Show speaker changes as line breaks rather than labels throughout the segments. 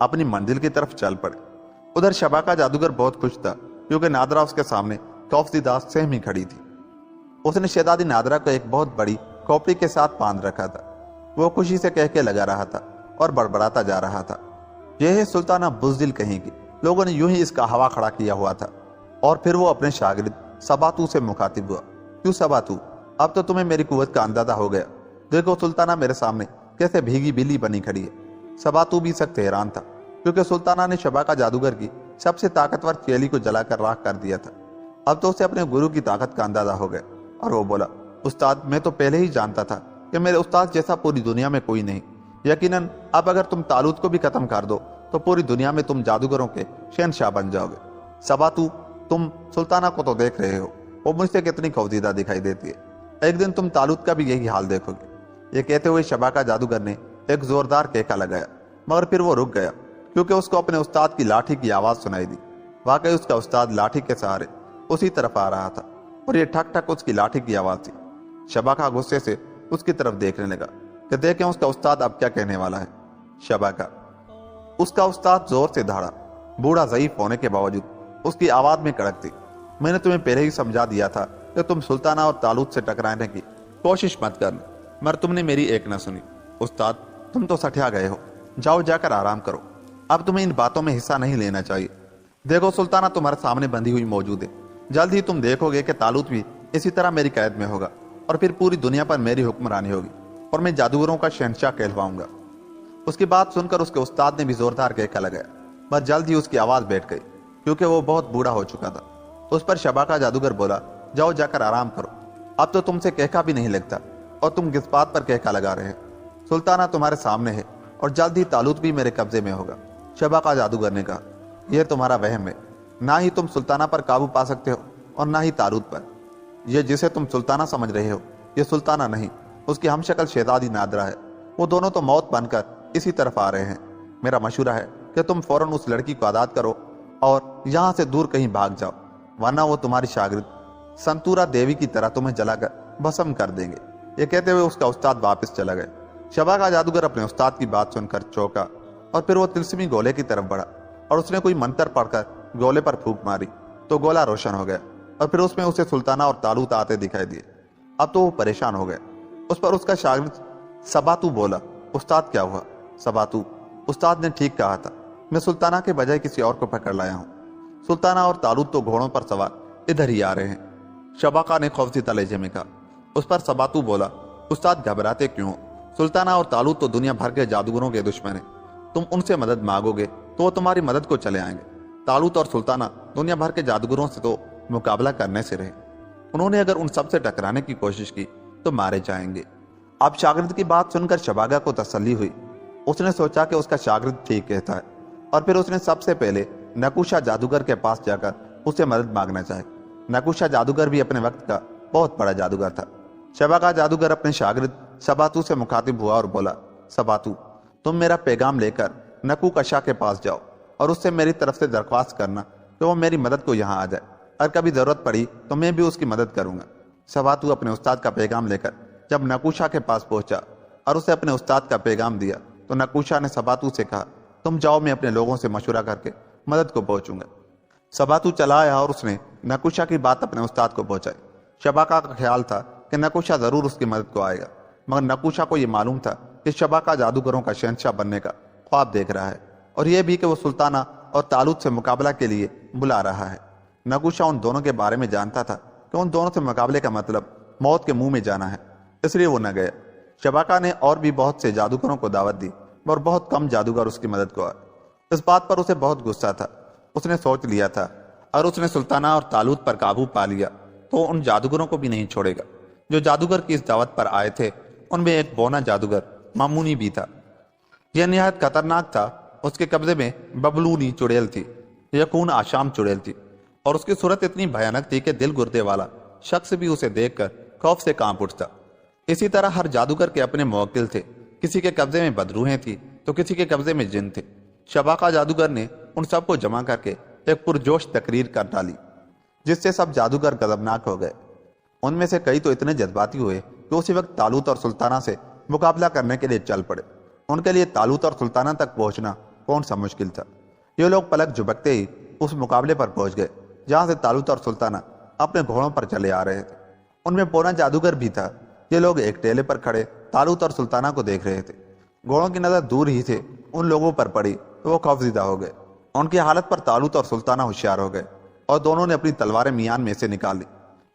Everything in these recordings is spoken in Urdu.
اپنی منزل کی طرف چل پڑے۔ ادھر شبا کا جادوگر بہت خوش تھا کیونکہ نادرا اس کے سامنے خوفزدہ سہمی کھڑی تھی۔ اس نے شہزادی نادرا کو ایک بہت بڑی کھوپڑی کے ساتھ باندھ رکھا تھا۔ وہ خوشی سے کہہ کے لگا رہا تھا اور بڑبڑاتا جا رہا تھا، یہ ہے سلطانہ بزدل کہیں گی۔ لوگوں نے یوں ہی اس کا ہوا کھڑا کیا ہوا تھا۔ اور پھر وہ اپنے شاگرد سباتو سے مخاطب ہوا، کیوں سباتو، اب تو تمہیں میری قوت کا اندازہ ہو گیا، دیکھو سلطانہ میرے سامنے کیسے بھیگی بلی بنی کھڑی ہے۔ سباتو بھی سخت حیران تھا کیونکہ سلطانہ نے شبا کا جادوگر کی سب سے طاقتور چیلی کو جلا کر راکھ کر دیا تھا۔ اب تو اسے اپنے گرو کی طاقت کا اندازہ ہو گیا اور وہ بولا، استاد میں تو پہلے ہی جانتا تھا کہ میرے استاد جیسا پوری دنیا میں کوئی نہیں۔ یقیناً اب اگر تم تالوت کو بھی ختم کر دو تو پوری دنیا میں تم جادوگروں کے شہنشاہ بن جاؤ گے۔ سباتو، تم سلطانہ کو تو دیکھ رہے ہو، وہ مجھ سے کتنی خوفزدہ دکھائی دیتی ہے، ایک دن تم تالوت کا بھی یہی حال دیکھو گے۔ یہ کہتے ہوئے شبا کا جادوگر نے ایک زوردار کہکا لگایا، مگر پھر وہ رک گیا کیونکہ اس کو اپنے استاد کی لاٹھی کی آواز سنائی دی۔ واقعی اس کا استاد لاٹھی کے سہارے اسی طرف آ رہا تھا اور یہ ٹھک ٹھک اس کی لاٹھی کی آواز تھی۔ شبا کا غصے سے اس کی طرف دیکھنے لگا کہ دیکھیں اس کا استاد اب کیا کہنے والا ہے۔ شبا کا اس کا استاد زور سے دھاڑا، بوڑھا ضعیف ہونے کے باوجود اس کی آواز میں کڑک تھی۔ میں نے تمہیں پہلے ہی سمجھا دیا تھا کہ تم سلطانہ اور تالوت سے ٹکرانے کی کوشش مت کرنا، مگر تم نے میری ایک نہ سنی۔ استاد، تم تو سٹیا گئے ہو، جاؤ جا کر آرام کرو، اب تمہیں ان باتوں میں حصہ نہیں لینا چاہیے۔ دیکھو سلطانہ تمہارے سامنے بندھی ہوئی موجود ہے، جلد ہی تم دیکھو گے کہ تالوت بھی اسی طرح میری قید میں ہوگا اور پھر پوری دنیا پر میری حکمرانی ہوگی اور میں جادوگروں کا شہنشاہ کہلواؤں گا۔ اس کی بات سن کر اس کے استاد نے بھی زوردار کہکا لگایا، بس جلد ہی اس کی آواز بیٹھ گئی کیونکہ وہ بہت بوڑھا ہو چکا تھا۔ اس پر شبا کا جادوگر بولا، جاؤ جا کر آرام کرو، اب تو تم سے کہکا بھی نہیں لگتا اور تم کس بات پر کہکا لگا رہے ہیں؟ سلطانہ تمہارے سامنے ہے اور جلد ہی تالوت بھی میرے قبضے میں ہوگا۔ شبا کا جادوگر نے کہا، یہ تمہارا وہم ہے، نہ ہی تم سلطانہ پر قابو پا سکتے ہو اور نہ ہی تالوت پر۔ یہ جسے تم سلطانہ سمجھ رہے ہو یہ سلطانہ نہیں، اس کی ہم شکل شہزادی نادرا ہے، وہ دونوں تو موت بن کر اسی طرف آ رہے ہیں۔ میرا مشورہ ہے کہ تم فوراً اس لڑکی کو آزاد کرو اور یہاں سے دور کہیں بھاگ جاؤ، ورنہ وہ تمہاری شاگرد سنتورا دیوی کی طرح تمہیں جلا کر بھسم کر دیں گے۔ یہ کہتے ہوئے اس کا استاد واپس چلا گیا۔ شبا کا جادوگر اپنے استاد کی بات سن کر چونکا اور پھر وہ تلسمی گولے کی طرف بڑھا اور اس نے کوئی منتر پڑھ کر گولے پر پھونک ماری تو گولا روشن ہو گیا اور پھر اس میں اسے سلطانہ اور تالوت آتے دکھائی دیے۔ اب تو وہ پریشان ہو گیا۔ اس پر اس کا شاگرد سباتو بولا، استاد کیا ہوا؟ سباتو، استاد نے ٹھیک کہا تھا، میں سلطانہ کے بجائے کسی اور کو پکڑ لایا ہوں۔ سلطانہ اور تالوت تو گھوڑوں پر سوار ادھر ہی آ رہے ہیں۔ شباکا نے خوفزدہ لہجے میں کہا۔ اس پر سباتو بولا، استاد گھبراتے کیوں؟ سلطانہ اور تالوت تو دنیا بھر کے جادوگروں کے دشمن ہیں، تم ان سے مدد مانگو گے تو وہ تمہاری مدد کو چلے آئیں گے۔ تالوت اور سلطانہ دنیا بھر کے جادوگروں سے تو مقابلہ کرنے سے رہے، انہوں نے اگر ان سب سے ٹکرانے کی کوشش کی تو مارے جائیں گے۔ اب شاگرد کی بات سن کر شباگا کو تسلی ہوئی۔ اس نے سوچا کہ اس کا شاگرد ٹھیک کہتا ہے اور پھر اس نے سب سے پہلے نکوشا جادوگر کے پاس جا کر اسے مدد مانگنا چاہی۔ نکوشا جادوگر بھی اپنے وقت کا بہت بڑا جادوگر تھا۔ شباگا جادوگر اپنے شاگرد سباتو سے مخاطب ہوا اور بولا، سباتو، تم میرا پیغام لے کر نکوکشا کے پاس جاؤ اور اس سے میری طرف سے درخواست کرنا کہ وہ میری مدد کو یہاں آ جائے، اور کبھی ضرورت پڑی تو میں بھی اس کی مدد کروں گا۔ سباتو اپنے استاد کا پیغام لے کر جب نکوشا کے پاس پہنچا اور اسے اپنے استاد کا پیغام دیا تو نکوشا نے سباتو سے کہا، تم جاؤ، میں اپنے لوگوں سے مشورہ کر کے مدد کو پہنچوں گا۔ سباتو چلا آیا اور اس نے نکوشا کی بات اپنے استاد کو پہنچائی۔ شباکا کا خیال تھا کہ نکوشا ضرور اس کی مدد کو آئے گا، مگر نکوشا کو یہ معلوم تھا کہ شباکا جادوگروں کا شہنشاہ بننے کا خواب دیکھ رہا ہے، اور یہ بھی کہ وہ سلطانہ اور تالوت سے مقابلہ کے لیے بلا رہا ہے۔ نکوشا ان دونوں کے بارے میں جانتا تھا کہ ان دونوں سے مقابلے کا مطلب موت کے منہ میں جانا ہے، اس لیے وہ نہ گیا۔ شباکا نے اور بھی بہت سے جادوگروں کو دعوت دی اور بہت کم جادوگر اس کی مدد کو آئے۔ اس بات پر اسے بہت غصہ تھا۔ اس نے سوچ لیا تھا اور اس نے سلطانہ اور تالوت پر قابو پا لیا تو ان جادوگروں کو بھی نہیں چھوڑے گا۔ جو جادوگر کی اس دعوت پر آئے تھے ان میں ایک بونا جادوگر مامونی بھی تھا۔ یہ نہایت خطرناک تھا۔ اس کے قبضے میں ببلونی چڑیل تھی، یقون آشام چڑیل تھی، اور اس کی صورت اتنی بھیانک تھی کہ دل گردے والا شخص بھی اسے دیکھ کر خوف سے کانپ اٹھتا۔ اسی طرح ہر جادوگر کے اپنے موکل تھے، کسی کے قبضے میں بدروہیں تھی تو کسی کے قبضے میں جن تھے۔ شباکا جادوگر نے ان سب کو جمع کر کے ایک پرجوش تقریر کر ڈالی جس سے سب جادوگر غضبناک ہو گئے۔ ان میں سے کئی تو اتنے جذباتی ہوئے کہ اسی وقت تالوت اور سلطانہ سے مقابلہ کرنے کے لیے چل پڑے۔ ان کے لیے تالوت اور سلطانہ تک پہنچنا کون سا مشکل تھا۔ یہ لوگ پلک جھپکتے ہی اس مقابلے پر پہنچ گئے جہاں سے طالوت اور سلطانہ اپنے گھوڑوں پر چلے آ رہے تھے۔ ان میں پونا جادوگر بھی تھا۔ یہ لوگ ایک ٹیلے پر کھڑے طالوت اور سلطانہ کو دیکھ رہے تھے۔ گھوڑوں کی نظر دور ہی سے ان لوگوں پر پڑی تو وہ خوفزدہ ہو گئے۔ ان کی حالت پر طالوت اور سلطانہ ہوشیار ہو گئے اور دونوں نے اپنی تلواریں میان میں سے نکال لی۔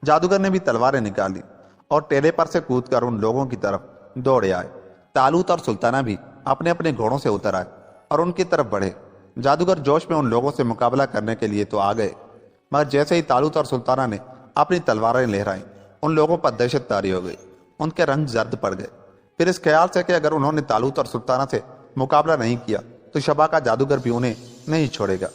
جادوگر نے بھی تلواریں نکال لی اور ٹیلے پر سے کود کر ان لوگوں کی طرف دوڑے آئے۔ طالوت اور سلطانہ بھی اپنے اپنے گھوڑوں سے اتر آئے اور ان کی طرف بڑھے۔ جادوگر جوش میں ان لوگوں سے مقابلہ کرنے کے لیے تو آ گئے، مگر جیسے ہی طالوت اور سلطانہ نے اپنی تلواریں لہرائیں ان لوگوں پر دہشت طاری ہو گئی۔ ان کے رنگ زرد پڑ گئے۔ پھر اس خیال سے کہ اگر انہوں نے طالوت اور سلطانہ سے مقابلہ نہیں کیا تو شبا کا جادوگر بھی انہیں نہیں چھوڑے گا۔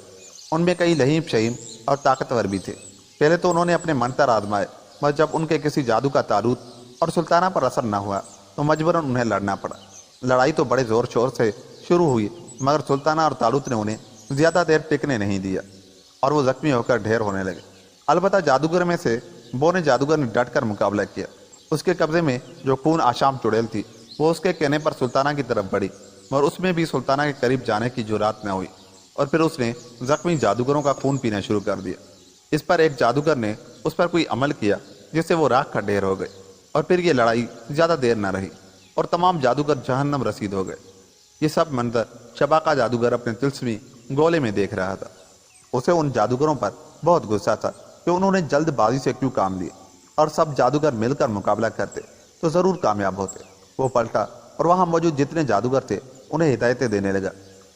ان میں کئی لہیم شہیم اور طاقتور بھی تھے۔ پہلے تو انہوں نے اپنے منتر آزمائے، مگر جب ان کے کسی جادو کا طالوت اور سلطانہ پر اثر نہ ہوا تو مجبوراً انہیں لڑنا پڑا۔ لڑائی تو بڑے زور شور سے شروع ہوئی، مگر سلطانہ اور طالوت نے انہیں زیادہ دیر ٹکنے نہیں دیا اور وہ زخمی ہو کر ڈھیر ہونے لگے۔ البتہ جادوگر میں سے بونے جادوگر نے ڈٹ کر مقابلہ کیا۔ اس کے قبضے میں جو خون آشام چڑیل تھی وہ اس کے کہنے پر سلطانہ کی طرف بڑھی، مگر اس میں بھی سلطانہ کے قریب جانے کی جرات نہ ہوئی، اور پھر اس نے زخمی جادوگروں کا خون پینا شروع کر دیا۔ اس پر ایک جادوگر نے اس پر کوئی عمل کیا جس سے وہ راکھ کا ڈھیر ہو گئے، اور پھر یہ لڑائی زیادہ دیر نہ رہی اور تمام جادوگر جہنم رسید ہو گئے۔ یہ سب منظر شبا کا جادوگر اپنے تلسمی گولے میں دیکھ رہا تھا۔ اسے ان جادوگروں پر بہت غصہ تھا کہ انہوں نے جلد بازی سے کیوں کام لیے، اور سب جادوگر مل کر مقابلہ کرتے تو ضرور کامیاب ہوتے۔ وہ پلٹا اور وہاں موجود جتنے جادوگر تھے انہیں ہدایتیں دینے لگا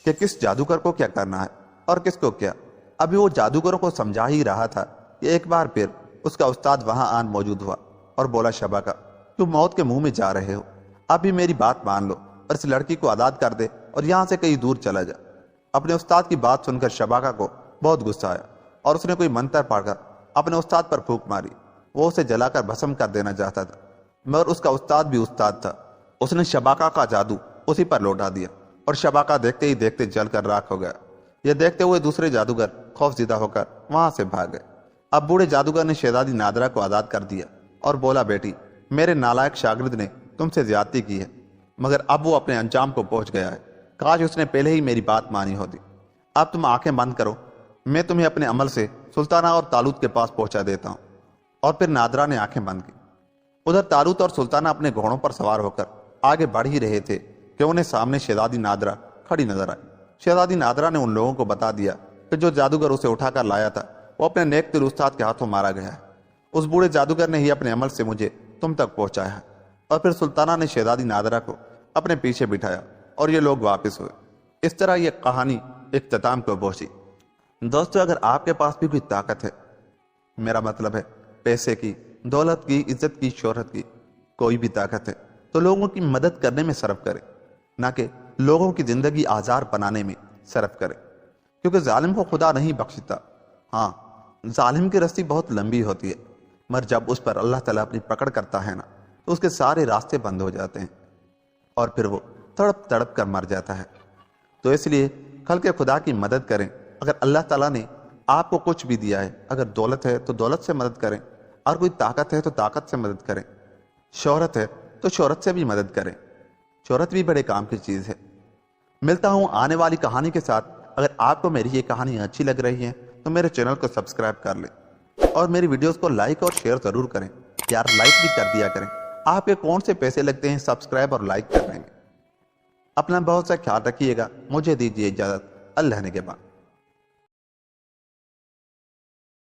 کہ کس جادوگر کو کیا کرنا ہے اور کس کو کیا۔ ابھی وہ جادوگروں کو سمجھا ہی رہا تھا کہ ایک بار پھر اس کا استاد وہاں آن موجود ہوا اور بولا، شبا کا تم موت کے منہ میں جا رہے ہو، اب بھی میری بات مان لو اور اس لڑکی کو آزاد کر دے اور یہاں سے کہیں دور چلا جا۔ اپنے استاد کی بات سن کر شباکا کو بہت غصہ آیا اور اس نے کوئی منتر پڑھ کر اپنے استاد پر پھونک ماری۔ وہ اسے جلا کر بھسم کر دینا چاہتا تھا، مگر اس کا استاد بھی استاد تھا۔ اس نے شباکا کا جادو اسی پر لوٹا دیا اور شباکا دیکھتے ہی دیکھتے جل کر راکھ ہو گیا۔ یہ دیکھتے ہوئے دوسرے جادوگر خوف زدہ ہو کر وہاں سے بھاگ گئے۔ اب بوڑھے جادوگر نے شہزادی نادرا کو آزاد کر دیا اور بولا، بیٹی میرے نالائق شاگرد نے تم سے زیادتی کی ہے، مگر اب وہ اپنے انجام کو پہنچ گیا ہے۔ کاش اس نے پہلے ہی میری بات مانی ہوتی۔ اب تم آنکھیں بند کرو، میں تمہیں اپنے عمل سے سلطانہ اور طالوت کے پاس پہنچا دیتا ہوں۔ اور پھر نادرا نے آنکھیں بند کی۔ ادھر طالوت اور سلطانہ اپنے گھوڑوں پر سوار ہو کر آگے بڑھ ہی رہے تھے کہ انہیں سامنے شہزادی نادرا کھڑی نظر آئی۔ شہزادی نادرا نے ان لوگوں کو بتا دیا کہ جو جادوگر اسے اٹھا کر لایا تھا وہ اپنے نیک دل استاد کے ہاتھوں مارا گیا ہے۔ اس بوڑھے جادوگر نے ہی اپنے عمل سے مجھے تم تک پہنچایا ہے۔ اور پھر سلطانہ نے شہزادی نادرا کو اپنے پیچھے بٹھایا اور یہ لوگ واپس ہوئے۔ اس طرح یہ کہانی اختتام کو پہنچی۔ دوستو، اگر آپ کے پاس بھی کوئی طاقت ہے، میرا مطلب ہے پیسے کی، دولت کی، عزت کی، شہرت کی، کوئی بھی طاقت ہے تو لوگوں کی مدد کرنے میں صرف کرے، نہ کہ لوگوں کی زندگی آزار بنانے میں صرف کرے، کیونکہ ظالم کو خدا نہیں بخشتا۔ ہاں، ظالم کی رسی بہت لمبی ہوتی ہے، مگر جب اس پر اللہ تعالیٰ اپنی پکڑ کرتا ہے نا تو اس کے سارے راستے بند ہو جاتے ہیں اور پھر وہ تڑپ تڑپ کر مر جاتا ہے۔ تو اس لیے خلق خدا کی مدد کریں۔ اگر اللہ تعالیٰ نے آپ کو کچھ بھی دیا ہے، اگر دولت ہے تو دولت سے مدد کریں، اور کوئی طاقت ہے تو طاقت سے مدد کریں، شہرت ہے تو شہرت سے بھی مدد کریں۔ شہرت بھی بڑے کام کی چیز ہے۔ ملتا ہوں آنے والی کہانی کے ساتھ۔ اگر آپ کو میری یہ کہانی اچھی لگ رہی ہے تو میرے چینل کو سبسکرائب کر لیں اور میری ویڈیوز کو لائک اور شیئر ضرور کریں۔ یار لائک بھی کر دیا کریں۔ آپ کے کون سے پیسے لگتے ہیں سبسکرائب اور لائک کرنے میں؟ اپنا بہت سا خیال رکھیے گا۔ مجھے دیجیے اجازت۔ اللہ نے کے بعد۔